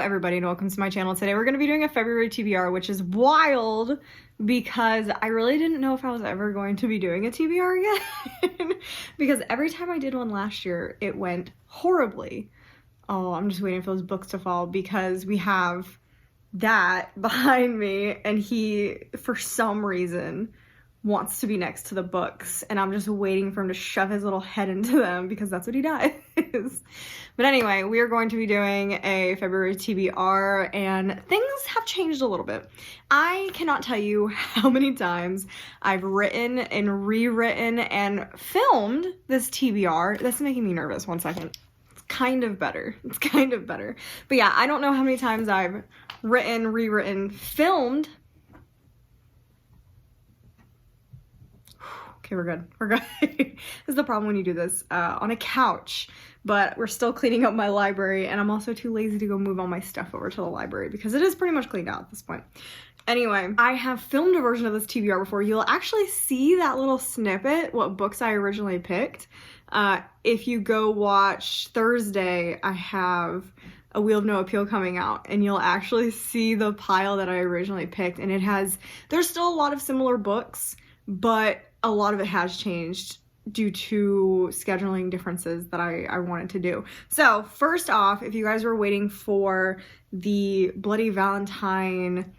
everybody, and welcome to my channel. Today we're going to be doing a February TBR, which is wild because I really didn't know if I was ever going to be doing a TBR again because every time I did one last year it went horribly. Oh, I'm just waiting for those books to fall because we have that behind me and he, for some reason, wants to be next to the books and I'm just waiting for him to shove his little head into them because that's what he does. But anyway, we are going to be doing a February TBR and things have changed a little bit. I cannot tell you how many times I've written and rewritten and filmed this TBR. That's making me nervous. One second. It's kind of better. But yeah, I don't know how many times I've written, rewritten, filmed. Okay, we're good. This is the problem when you do this on a couch, but we're still cleaning up my library and I'm also too lazy to go move all my stuff over to the library because it is pretty much cleaned out at this point. Anyway, I have filmed a version of this TBR before. You'll actually see that little snippet, what books I originally picked. If you go watch Thursday, I have A Wheel of No Appeal coming out and you'll actually see the pile that I originally picked, and there's still a lot of similar books, but a lot of it has changed due to scheduling differences that I wanted to do. So first off, if you guys were waiting for the Bloody Valentine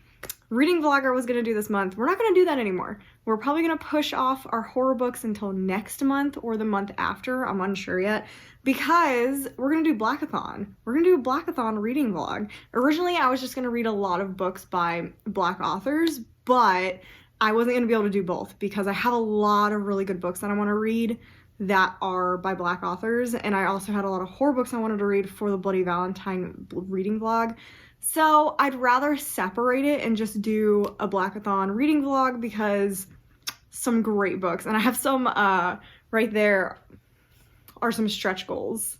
reading vlog I was going to do this month, we're not going to do that anymore. We're probably going to push off our horror books until next month or the month after. I'm unsure yet because we're going to do Blackathon. We're going to do a Blackathon reading vlog. Originally, I was just going to read a lot of books by Black authors, but I wasn't going to be able to do both because I have a lot of really good books that I want to read that are by Black authors, and I also had a lot of horror books I wanted to read for the Bloody Valentine reading vlog. So I'd rather separate it and just do a Blackathon reading vlog because some great books, and I have some right there are some stretch goals.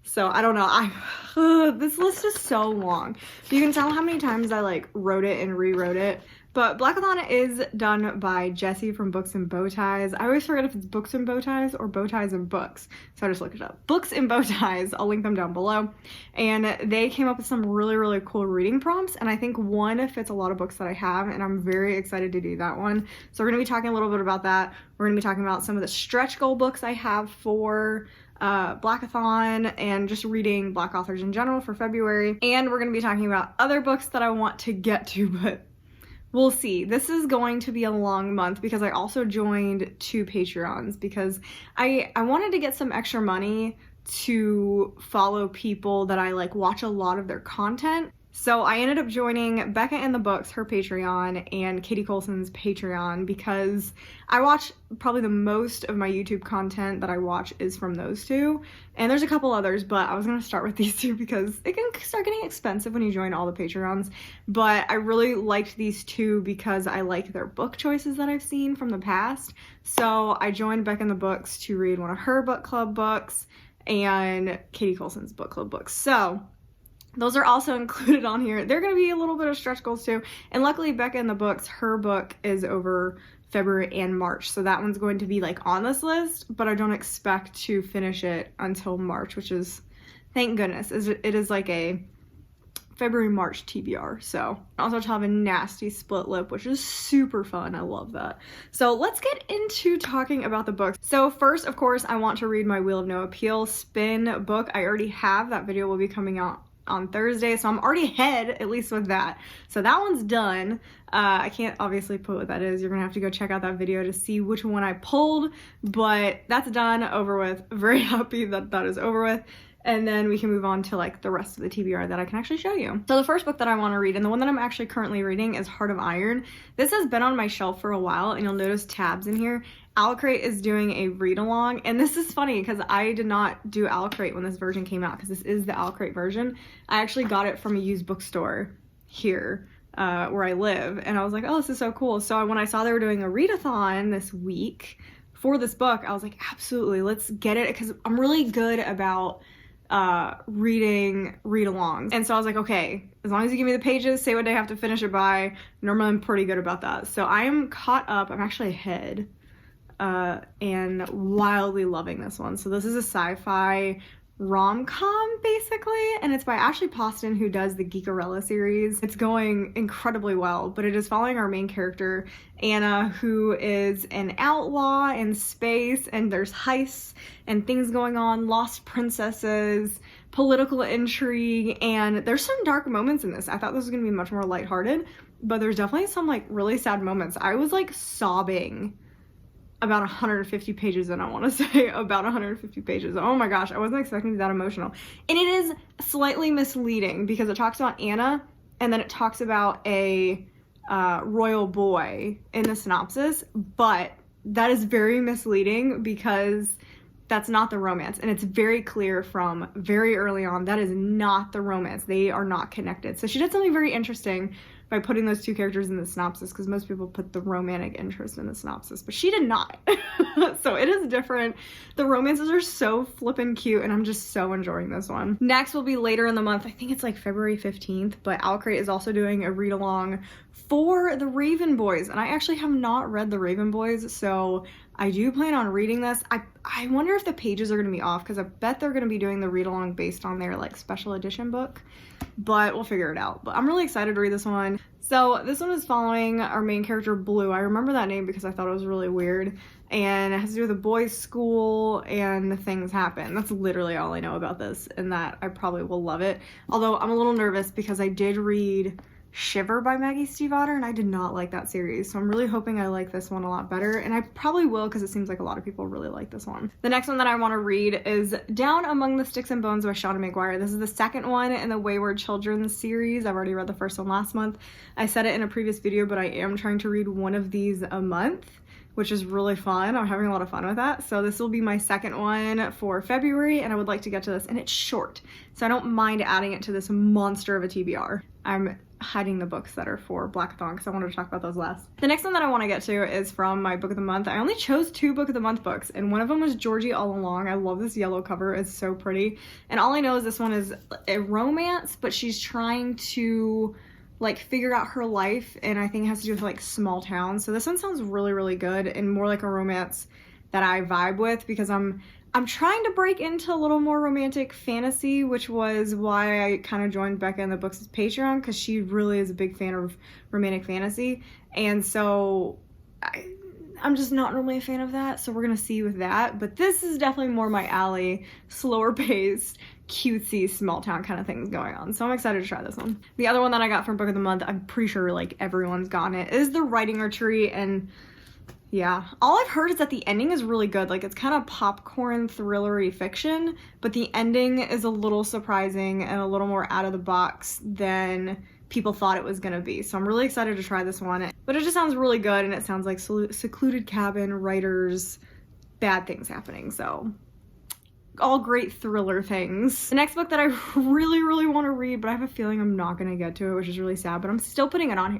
So I don't know, this list is so long. You can tell how many times I wrote it and rewrote it. But Blackathon is done by Jessie from Books and Bow Ties. I always forget if it's Books and Bow Ties or Bow Ties and Books, so I just looked it up. Books and Bow Ties, I'll link them down below. And they came up with some really, really cool reading prompts, and I think one fits a lot of books that I have, and I'm very excited to do that one. So we're going to be talking a little bit about that. We're going to be talking about some of the stretch goal books I have for Blackathon and just reading Black authors in general for February. And we're going to be talking about other books that I want to get to, but we'll see. This is going to be a long month because I also joined 2 Patreons because I wanted to get some extra money to follow people that I watch a lot of their content. So I ended up joining Becca and the Books, her Patreon, and Katie Colson's Patreon because I watch probably the most of my YouTube content that I watch is from those 2. And there's a couple others, but I was going to start with these 2 because it can start getting expensive when you join all the Patreons. But I really liked these 2 because I like their book choices that I've seen from the past. So I joined Becca and the Books to read one of her book club books and Katie Colson's book club books. So those are also included on here. They're going to be a little bit of stretch goals too. And luckily Becca and the Books, her book is over February and March. So that one's going to be on this list, but I don't expect to finish it until March, which is, thank goodness, it is a February-March TBR. So I also have a nasty split lip, which is super fun. I love that. So let's get into talking about the books. So first, of course, I want to read my Wheel of No Appeal spin book. I already have. That video will be coming out on Thursday, so I'm already ahead, at least with that. So that one's done. I can't obviously put what that is. You're gonna have to go check out that video to see which one I pulled, but that's done, over with. Very happy that that is over with. And then we can move on to the rest of the TBR that I can actually show you. So the first book that I want to read, and the one that I'm actually currently reading, is Heart of Iron. This has been on my shelf for a while, and you'll notice tabs in here. Owlcrate is doing a read-along, and this is funny because I did not do Owlcrate when this version came out because this is the Owlcrate version. I actually got it from a used bookstore here where I live, and I was like, oh, this is so cool. So when I saw they were doing a readathon this week for this book, I was like, absolutely, let's get it, because I'm really good about reading read-alongs. And so I was like, okay, as long as you give me the pages, say what day I have to finish it by, normally I'm pretty good about that. So I am caught up. I'm actually ahead and wildly loving this one. So this is a sci-fi rom-com basically, and it's by Ashley Poston, who does the Geekarella series. It's going incredibly well, but it is following our main character Anna, who is an outlaw in space, and there's heists and things going on, lost princesses, political intrigue, and there's some dark moments in this. I thought this was gonna be much more lighthearted, but there's definitely some like really sad moments. I was like sobbing about 150 pages in, I want to say about 150 pages. Oh my gosh, I wasn't expecting to be that emotional. And it is slightly misleading because it talks about Anna and then it talks about a royal boy in the synopsis, but that is very misleading because that's not the romance, and it's very clear from very early on that is not the romance. They are not connected. So she did something very interesting by putting those two characters in the synopsis, because most people put the romantic interest in the synopsis, but she did not. So it is different. The romances are so flippin' cute, and I'm just so enjoying this one. Next will be later in the month. I think it's like February 15th, but Owlcrate is also doing a read-along for the Raven Boys, and I actually have not read the Raven Boys, so I do plan on reading this. I wonder if the pages are going to be off, because I bet they're going to be doing the read-along based on their like special edition book, but we'll figure it out. But I'm really excited to read this one. So this one is following our main character Blue. I remember that name because I thought it was really weird, and it has to do with a boys' school and things happen. That's literally all I know about this, and that I probably will love it. Although I'm a little nervous because I did read Shiver by Maggie Stiefvater, and I did not like that series, so I'm really hoping I like this one a lot better, and I probably will because it seems like a lot of people really like this one. The next one that I want to read is Down Among the Sticks and Bones by Shauna McGuire. This is the second one in the Wayward Children series. I've already read the first one last month. I said it in a previous video, but I am trying to read one of these a month, which is really fun. I'm having a lot of fun with that. So this will be my second one for February, and I would like to get to this, and it's short, so I don't mind adding it to this monster of a TBR. I'm hiding the books that are for Blackathon because I wanted to talk about those last. The next one that I want to get to is from my book of the month. I only chose 2 book of the month books, and one of them was Georgie All Along. I love this yellow cover. It's so pretty. And all I know is this one is a romance, but she's trying to like figure out her life, and I think it has to do with like small towns. So this one sounds really, really good and more like a romance that I vibe with, because I'm trying to break into a little more romantic fantasy, which was why I kind of joined Becca in the Books' Patreon, because she really is a big fan of romantic fantasy, and so I'm just not normally a fan of that, so we're gonna see with that. But this is definitely more my alley, slower paced, cutesy, small town kind of things going on, so I'm excited to try this one. The other one that I got from Book of the Month, I'm pretty sure like everyone's gotten it, is The Writing Retreat, and yeah, all I've heard is that the ending is really good. Like, it's kind of popcorn thrillery fiction, but the ending is a little surprising and a little more out of the box than people thought it was gonna be. So I'm really excited to try this one. But it just sounds really good, and it sounds like secluded cabin, writers, bad things happening. So all great thriller things. The next book that I really, really want to read, but I have a feeling I'm not going to get to it, which is really sad, but I'm still putting it on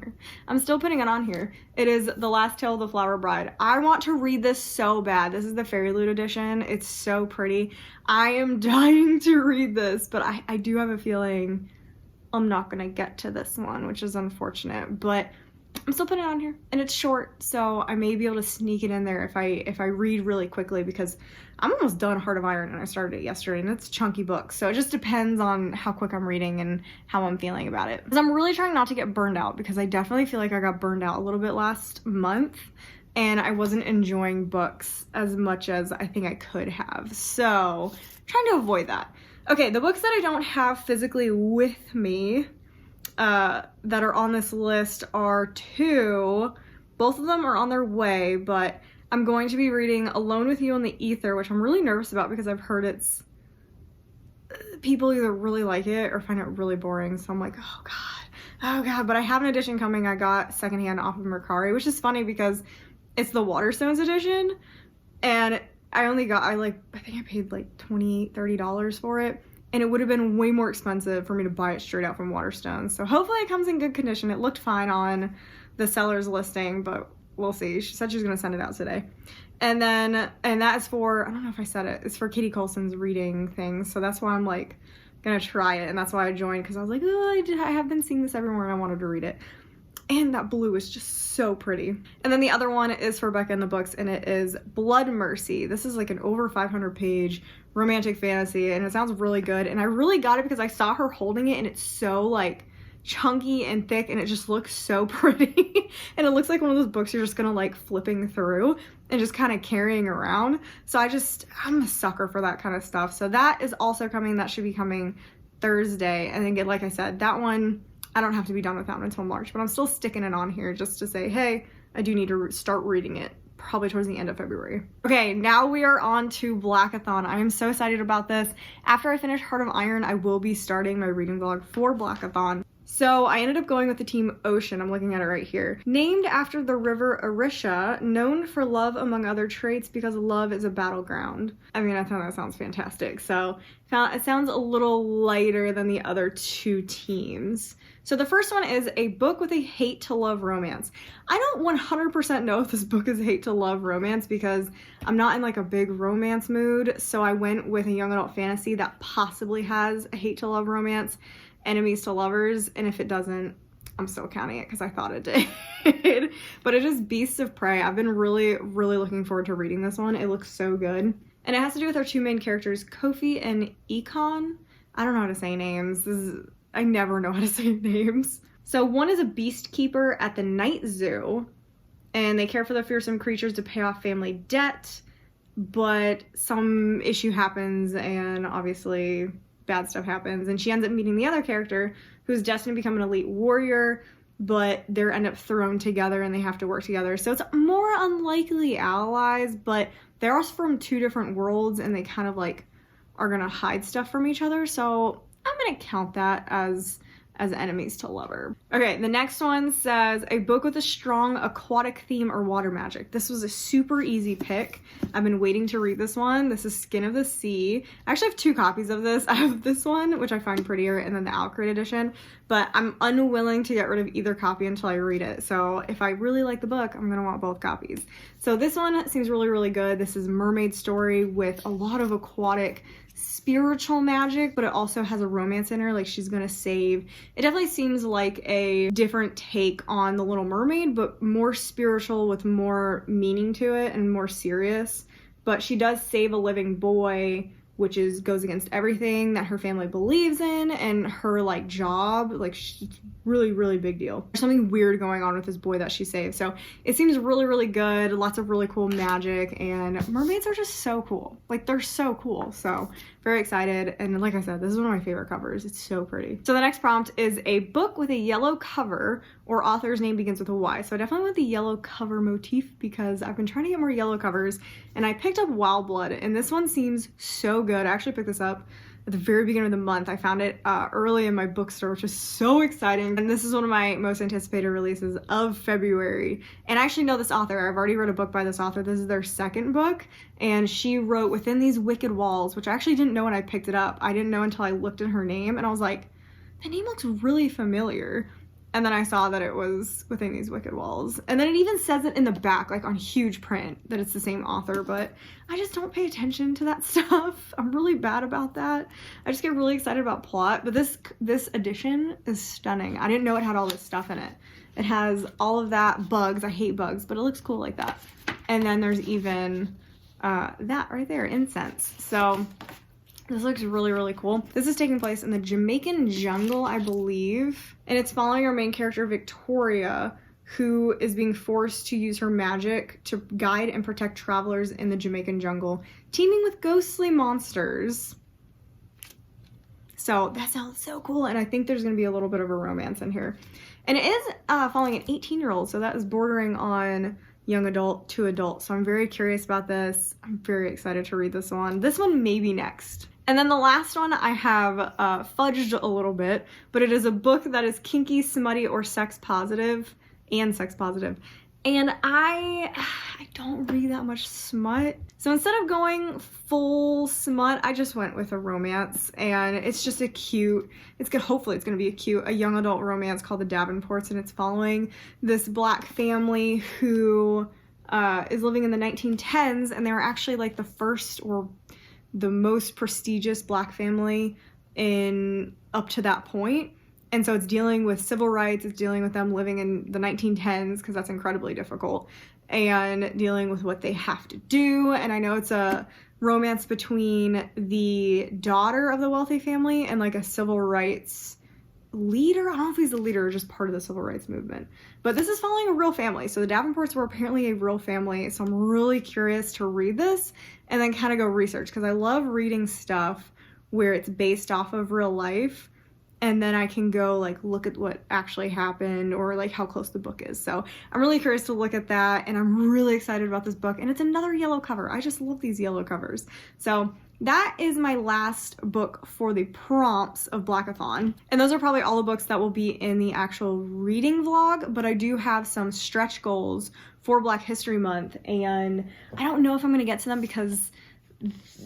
here. It is The Last Tale of the Flower Bride. I want to read this so bad. This is the Fairy Loot edition. It's so pretty. I am dying to read this, but I do have a feeling I'm not going to get to this one, which is unfortunate, but I'm still putting it on here, and it's short, so I may be able to sneak it in there if I read really quickly, because I'm almost done Heart of Iron, and I started it yesterday, and it's a chunky book, so it just depends on how quick I'm reading and how I'm feeling about it. Because I'm really trying not to get burned out, because I definitely feel like I got burned out a little bit last month, and I wasn't enjoying books as much as I think I could have, so I'm trying to avoid that. Okay, the books that I don't have physically with me that are on this list are 2. Both of them are on their way, but I'm going to be reading Alone with You in the Ether, which I'm really nervous about because I've heard it's people either really like it or find it really boring, so I'm like, oh god. But I have an edition coming I got secondhand off of Mercari, which is funny because it's the Waterstones edition, and I think I paid like $20-$30 for it, and it would have been way more expensive for me to buy it straight out from Waterstones. So hopefully it comes in good condition. It looked fine on the seller's listing, but we'll see. She said she was going to send it out today. And that is for, I don't know if I said it, it's for Katie Colson's reading thing. So that's why I'm like going to try it. And that's why I joined, because I was like, oh, I have been seeing this everywhere and I wanted to read it. And that blue is just so pretty. And then the other one is for Becca in the books, and it is Blood Mercy. This is like an over 500 page romantic fantasy, and it sounds really good. And I really got it because I saw her holding it, and it's so like chunky and thick, and it just looks so pretty. And it looks like one of those books you're just gonna like flipping through and just kind of carrying around. So I'm a sucker for that kind of stuff. So that is also coming. That should be coming Thursday. And then, like I said, that one, I don't have to be done with that one until March, but I'm still sticking it on here just to say, hey, I do need to start reading it probably towards the end of February. Okay, now we are on to Blackathon. I am so excited about this. After I finish Heart of Iron, I will be starting my reading vlog for Blackathon. So I ended up going with the team Ocean. I'm looking at it right here. Named after the river Arisha, known for love among other traits because love is a battleground. I mean, I thought that sounds fantastic. So it sounds a little lighter than the other two teams. So the first one is a book with a hate to love romance. I don't 100% know if this book is hate to love romance because I'm not in like a big romance mood. So I went with a young adult fantasy that possibly has a hate to love romance, enemies to lovers, and if it doesn't, I'm still counting it because I thought it did. But it is Beasts of Prey. I've been really looking forward to reading this one. It looks so good. And it has to do with our two main characters, Kofi and Ekon. I don't know how to say names. I never know how to say names. So one is a beast keeper at the night zoo, and they care for the fearsome creatures to pay off family debt, but some issue happens and obviously bad stuff happens, and she ends up meeting the other character who's destined to become an elite warrior, but they're end up thrown together and they have to work together. So it's more unlikely allies, but they're also from two different worlds and they kind of like are gonna hide stuff from each other. So I'm gonna count that as enemies to lover. Okay, the next one says a book with a strong aquatic theme or water magic. This was a super easy pick. I've been waiting to read this one. This is Skin of the Sea. I actually have two copies of this. I have this one, which I find prettier, and then the Owlcrate edition, but I'm unwilling to get rid of either copy until I read it. So if I really like the book, I'm gonna want both copies. So this one seems really good. This is a mermaid story with a lot of aquatic spiritual magic, but it also has a romance in her, like she's gonna save. It definitely seems like a different take on The Little Mermaid, but more spiritual with more meaning to it and more serious. But she does save a living boy, which goes against everything that her family believes in, and her like job, like she's really big deal. There's something weird going on with this boy that she saved. So it seems really good, lots of really cool magic, and mermaids are just so cool. Like they're so cool. So very excited, and like I said, this is one of my favorite covers. It's so pretty. So the next prompt is a book with a yellow cover or author's name begins with a Y. So I definitely went the yellow cover motif because I've been trying to get more yellow covers, and I picked up Wild Blood, and this one seems so good. I actually picked this up at the very beginning of the month. I found it early in my bookstore, which is so exciting. And this is one of my most anticipated releases of February. And I actually know this author. I've already read a book by this author. This is their second book. And she wrote Within These Wicked Walls, which I actually didn't know when I picked it up. I didn't know until I looked at her name and I was like, the name looks really familiar. And then I saw that it was Within These Wicked Walls. And then it even says it in the back, like on huge print, that it's the same author, but I just don't pay attention to that stuff. I'm really bad about that. I just get really excited about plot, but this edition is stunning. I didn't know it had all this stuff in it. It has all of that, bugs. I hate bugs, but it looks cool like that. And then there's even that right there, incense. So this looks really cool. This is taking place in the Jamaican jungle, I believe. And it's following our main character, Victoria, who is being forced to use her magic to guide and protect travelers in the Jamaican jungle, teaming with ghostly monsters. So that sounds so cool. And I think there's gonna be a little bit of a romance in here. And it is following an 18-year-old, so that is bordering on young adult to adult. So I'm very curious about this. I'm very excited to read this one. This one may be next. And then the last one I have fudged a little bit, but it is a book that is kinky, smutty, or sex positive. And I don't read that much smut. So instead of going full smut, I just went with a romance, and it's just hopefully it's gonna be a young adult romance called The Davenports, and it's following this black family who is living in the 1910s, and they were actually like the first or the most prestigious black family up to that point. And so it's dealing with civil rights, it's dealing with them living in the 1910s, because that's incredibly difficult, and dealing with what they have to do. And I know it's a romance between the daughter of the wealthy family and like a civil rights leader. I don't know if he's the leader or just part of the civil rights movement. But this is following a real family. So the Davenports were apparently a real family. So I'm really curious to read this and then kind of go research, because I love reading stuff where it's based off of real life. And then I can go like look at what actually happened or like how close the book is. So I'm really curious to look at that, and I'm really excited about this book. And it's another yellow cover. I just love these yellow covers. So that is my last book for the prompts of Blackathon. And those are probably all the books that will be in the actual reading vlog, but I do have some stretch goals for Black History Month, and I don't know if I'm gonna get to them because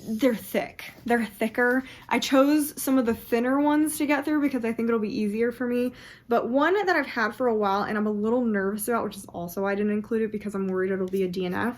they're thick. They're thicker. I chose some of the thinner ones to get through because I think it'll be easier for me. But one that I've had for a while and I'm a little nervous about, which is also why I didn't include it because I'm worried it'll be a DNF,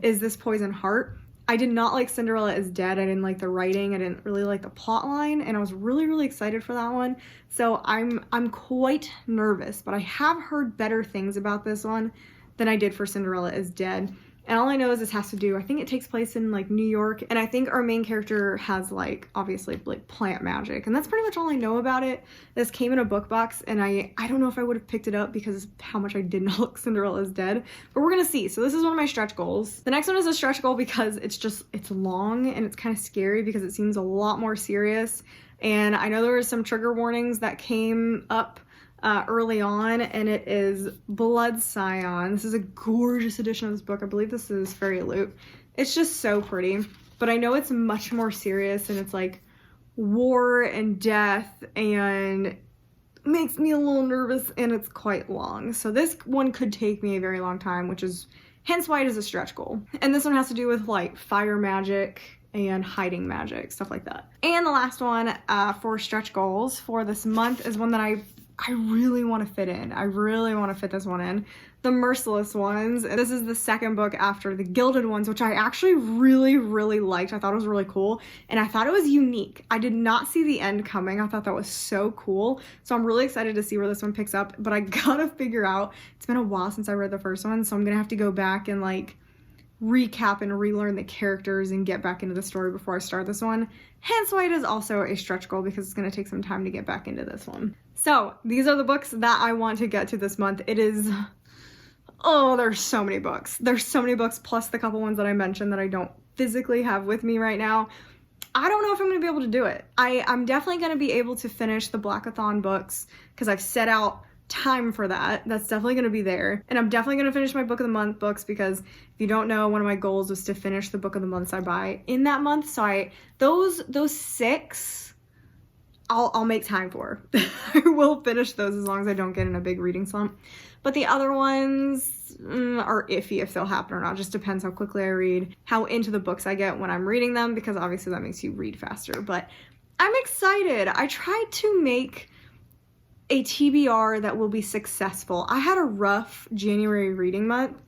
is this Poison Heart. I did not like Cinderella is Dead. I didn't like the writing. I didn't really like the plot line, and I was really, really excited for that one. So I'm quite nervous, but I have heard better things about this one than I did for Cinderella is Dead. And all I know is this has to do, I think it takes place in like New York, and I think our main character has like obviously like plant magic, and that's pretty much all I know about it. This came in a book box, and I don't know if I would have picked it up because of how much I did not like Cinderella is Dead, but we're gonna see. So this is one of my stretch goals. The next one is a stretch goal because it's long and it's kind of scary because it seems a lot more serious, and I know there were some trigger warnings that came up early on, and it is Blood Scion. This is a gorgeous edition of this book. I believe this is Fairy Loot. It's just so pretty, but I know it's much more serious, and it's like war and death, and makes me a little nervous, and it's quite long. So this one could take me a very long time, which is hence why it is a stretch goal. And this one has to do with like fire magic and hiding magic, stuff like that. And the last one for stretch goals for this month is one that I really want to fit in. I really want to fit this one in. The Merciless Ones. This is the second book after the Gilded Ones, which I actually really, really liked. I thought it was really cool, and I thought it was unique. I did not see the end coming. I thought that was so cool. So I'm really excited to see where this one picks up, but I gotta figure out, it's been a while since I read the first one, so I'm gonna have to go back and like recap and relearn the characters and get back into the story before I start this one. Hence why it is also a stretch goal, because it's going to take some time to get back into this one. So these are the books that I want to get to this month. It is, oh, there's so many books. There's so many books, plus the couple ones that I mentioned that I don't physically have with me right now. I don't know if I'm going to be able to do it. I'm definitely going to be able to finish the Blackathon books because I've set out time for that. That's definitely going to be there. And I'm definitely going to finish my book of the month books, because if you don't know, one of my goals was to finish the book of the months I buy in that month. So those 6 I'll make time for. I will finish those as long as I don't get in a big reading slump. But the other ones are iffy if they'll happen or not. Just depends how quickly I read, how into the books I get when I'm reading them, because obviously that makes you read faster. But I'm excited. I tried to make a TBR that will be successful. I had a rough January reading month.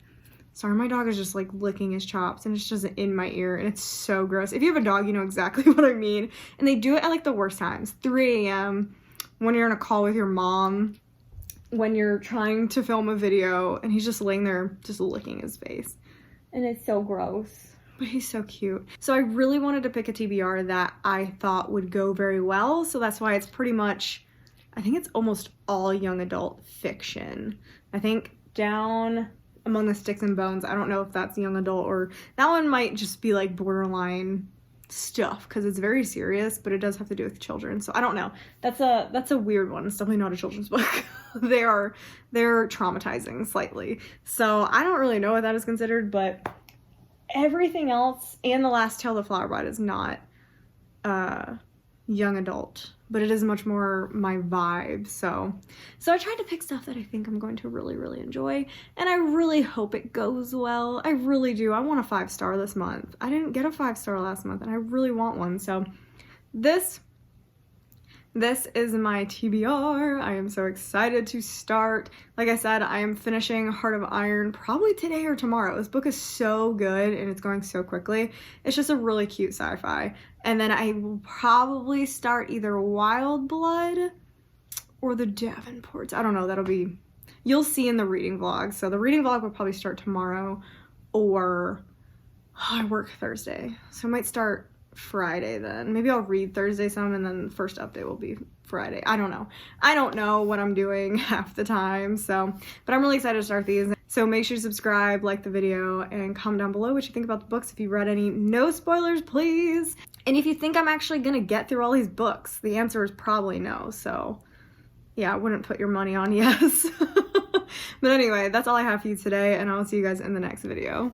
Sorry, my dog is just like licking his chops, and it's just in my ear, and it's so gross. If you have a dog, you know exactly what I mean. And they do it at like the worst times. 3 a.m. when you're on a call with your mom, when you're trying to film a video, and he's just laying there just licking his face. And it's so gross. But he's so cute. So I really wanted to pick a TBR that I thought would go very well. So that's why it's pretty much, I think it's almost all young adult fiction. I think down Among the Sticks and Bones, I don't know if that's young adult, or that one might just be like borderline stuff because it's very serious, but it does have to do with children. So I don't know. That's a weird one. It's definitely not a children's book. They're traumatizing slightly. So I don't really know what that is considered, but everything else, and The Last Tale of the Flower Bride, is not young adult, but it is much more my vibe. So I tried to pick stuff that I think I'm going to really, really enjoy, and I really hope it goes well. I really do. I want a 5-star this month. I didn't get a 5-star last month, and I really want one. So this is my TBR. I am so excited to start. Like I said, I am finishing Heart of Iron probably today or tomorrow. This book is so good, and it's going so quickly. It's just a really cute sci-fi. And then I will probably start either Wild Blood or the Davenports. I don't know. You'll see in the reading vlog. So the reading vlog will probably start tomorrow, or I work Thursday. So I might start Friday then. Maybe I'll read Thursday some, and then the first update will be Friday. I don't know. I don't know what I'm doing half the time. But I'm really excited to start these. So make sure to subscribe, like the video, and comment down below what you think about the books. If you read any, no spoilers, please. And if you think I'm actually gonna get through all these books, the answer is probably no. So yeah, I wouldn't put your money on yes. But anyway, that's all I have for you today, and I'll see you guys in the next video.